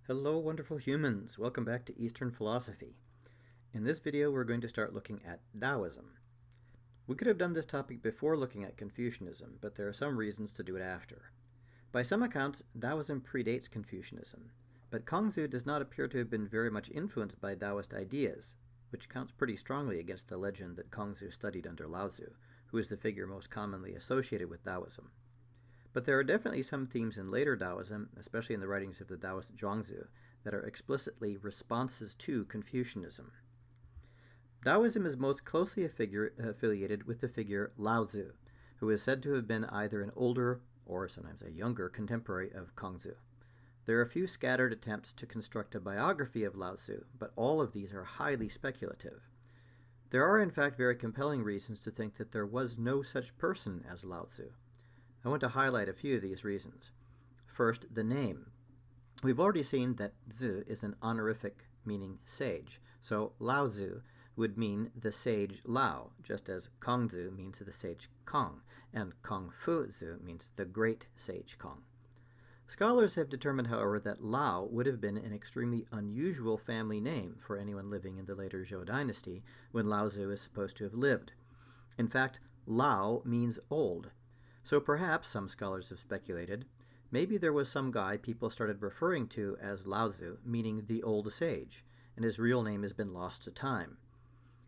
Hello, wonderful humans! Welcome back to Eastern Philosophy. In this video, we're going to start looking at Daoism. We could have done this topic before looking at Confucianism, but there are some reasons to do it after. By some accounts, Daoism predates Confucianism, but Kongzu does not appear to have been very much influenced by Daoist ideas, which counts pretty strongly against the legend that Kongzu studied under Laozi, who is the figure most commonly associated with Daoism. But there are definitely some themes in later Daoism, especially in the writings of the Daoist Zhuangzi, that are explicitly responses to Confucianism. Daoism is most closely affiliated with the figure Laozi, who is said to have been either an older or sometimes a younger contemporary of Kongzu. There are a few scattered attempts to construct a biography of Laozi, but all of these are highly speculative. There are in fact very compelling reasons to think that there was no such person as Laozi. I want to highlight a few of these reasons. First, the name. We've already seen that Zi is an honorific meaning sage, so Lao Zi would mean the sage Lao, just as Kongzu means the sage Kong, and Kong Fu Zi means the great sage Kong. Scholars have determined, however, that Lao would have been an extremely unusual family name for anyone living in the later Zhou dynasty when Lao Zi is supposed to have lived. In fact, Lao means old. So perhaps, some scholars have speculated, maybe there was some guy people started referring to as Laozi, meaning the old sage, and his real name has been lost to time.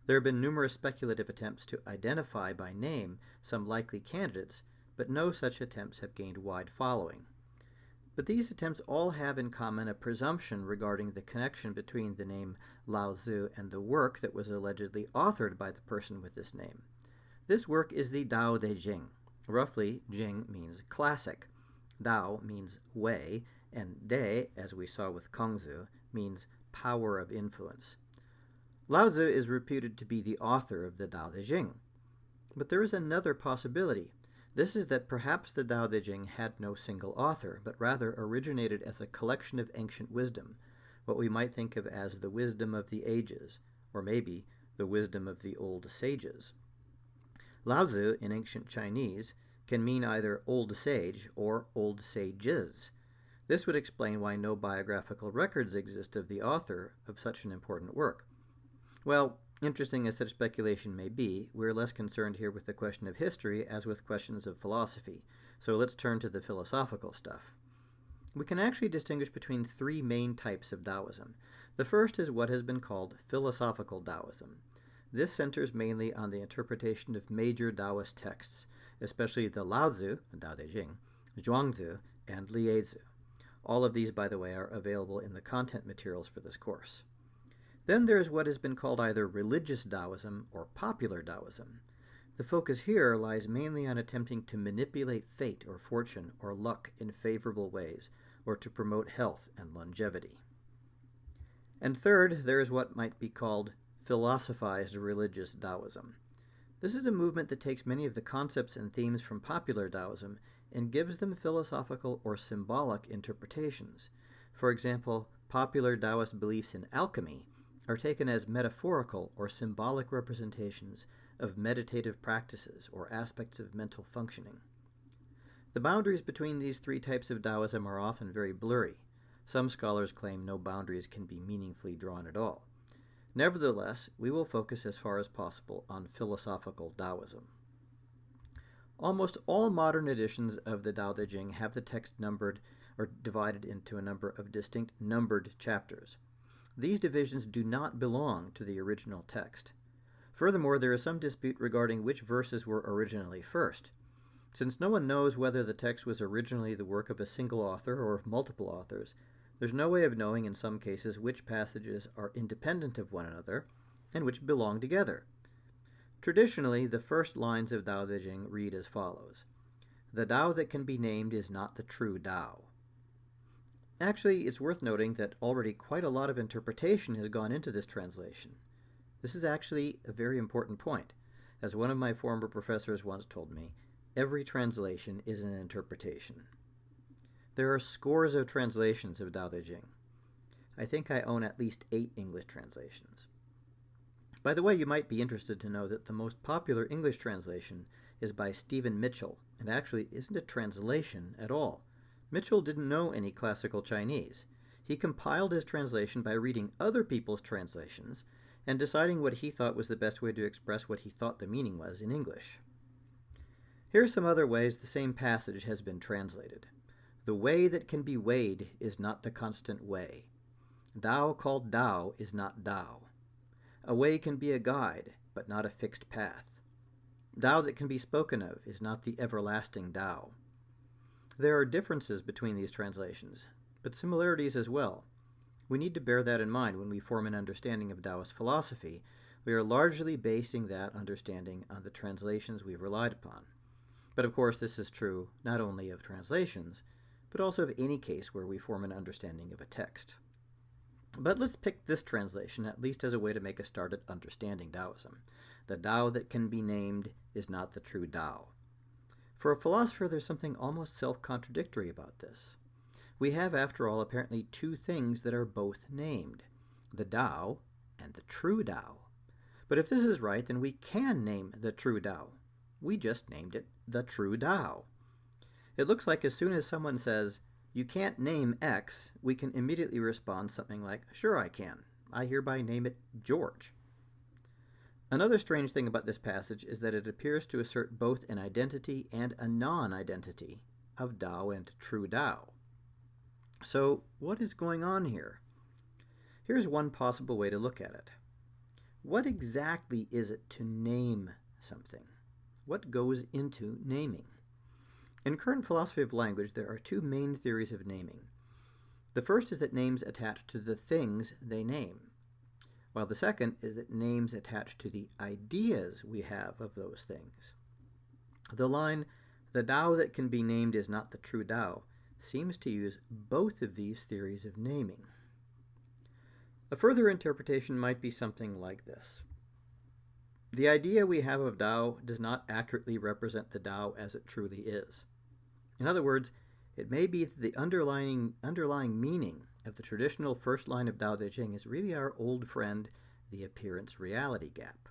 There have been numerous speculative attempts to identify by name some likely candidates, but no such attempts have gained wide following. But these attempts all have in common a presumption regarding the connection between the name Laozi and the work that was allegedly authored by the person with this name. This work is the Daodejing. Roughly, Jing means classic, Dao means way, and De, as we saw with Kongzu, means power of influence. Laozi is reputed to be the author of the Daodejing. But there is another possibility. This is that perhaps the Daodejing had no single author, but rather originated as a collection of ancient wisdom, what we might think of as the wisdom of the ages, or maybe the wisdom of the old sages. Laozi, in ancient Chinese, can mean either old sage or old sages. This would explain why no biographical records exist of the author of such an important work. Well, interesting as such speculation may be, we're less concerned here with the question of history as with questions of philosophy, so let's turn to the philosophical stuff. We can actually distinguish between three main types of Daoism. The first is what has been called philosophical Daoism. This centers mainly on the interpretation of major Daoist texts, especially the Laozi, Daodejing, Zhuangzi, and Liezi. All of these, by the way, are available in the content materials for this course. Then there is what has been called either religious Daoism or popular Daoism. The focus here lies mainly on attempting to manipulate fate or fortune or luck in favorable ways, or to promote health and longevity. And third, there is what might be called philosophized religious Daoism. This is a movement that takes many of the concepts and themes from popular Daoism and gives them philosophical or symbolic interpretations. For example, popular Daoist beliefs in alchemy are taken as metaphorical or symbolic representations of meditative practices or aspects of mental functioning. The boundaries between these three types of Daoism are often very blurry. Some scholars claim no boundaries can be meaningfully drawn at all. Nevertheless, we will focus as far as possible on philosophical Daoism. Almost all modern editions of the Daodejing have the text numbered or divided into a number of distinct numbered chapters. These divisions do not belong to the original text. Furthermore, there is some dispute regarding which verses were originally first. Since no one knows whether the text was originally the work of a single author or of multiple authors, there's no way of knowing in some cases which passages are independent of one another and which belong together. Traditionally, the first lines of Daodejing read as follows: "The Dao that can be named is not the true Dao." Actually, it's worth noting that already quite a lot of interpretation has gone into this translation. This is actually a very important point. As one of my former professors once told me, every translation is an interpretation. There are scores of translations of Daodejing. I think I own at least 8 English translations. By the way, you might be interested to know that the most popular English translation is by Stephen Mitchell, and actually isn't a translation at all. Mitchell didn't know any classical Chinese. He compiled his translation by reading other people's translations and deciding what he thought was the best way to express what he thought the meaning was in English. Here are some other ways the same passage has been translated. The way that can be weighed is not the constant way. Dao called Dao is not Dao. A way can be a guide, but not a fixed path. Dao that can be spoken of is not the everlasting Dao. There are differences between these translations, but similarities as well. We need to bear that in mind when we form an understanding of Daoist philosophy. We are largely basing that understanding on the translations we've relied upon. But of course, this is true not only of translations, but also of any case where we form an understanding of a text. But let's pick this translation, at least as a way to make a start at understanding Daoism. The Dao that can be named is not the true Dao. For a philosopher, there's something almost self-contradictory about this. We have, after all, apparently two things that are both named, the Dao and the true Dao. But if this is right, then we can name the true Dao. We just named it the true Dao. It looks like as soon as someone says, "You can't name X," we can immediately respond something like, "Sure I can. I hereby name it George." Another strange thing about this passage is that it appears to assert both an identity and a non-identity of Dao and true Dao. So what is going on here? Here's one possible way to look at it. What exactly is it to name something? What goes into naming? In current philosophy of language, there are two main theories of naming. The first is that names attach to the things they name, while the second is that names attach to the ideas we have of those things. The line, "The Dao that can be named is not the true Dao," seems to use both of these theories of naming. A further interpretation might be something like this. The idea we have of Dao does not accurately represent the Dao as it truly is. In other words, it may be that the underlying meaning of the traditional first line of Daodejing is really our old friend, the appearance-reality gap.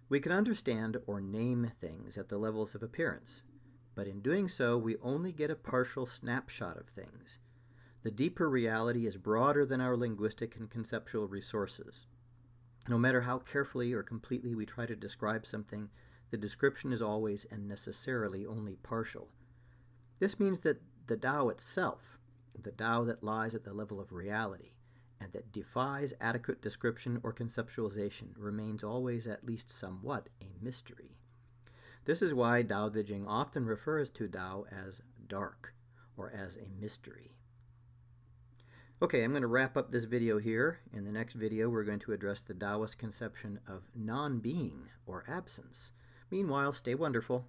We can understand or name things at the levels of appearance, but in doing so, we only get a partial snapshot of things. The deeper reality is broader than our linguistic and conceptual resources. No matter how carefully or completely we try to describe something, the description is always and necessarily only partial. This means that the Dao itself, the Dao that lies at the level of reality, and that defies adequate description or conceptualization, remains always at least somewhat a mystery. This is why Daodejing often refers to Dao as dark, or as a mystery. Okay, I'm going to wrap up this video here. In the next video, we're going to address the Daoist conception of non-being, or absence. Meanwhile, stay wonderful.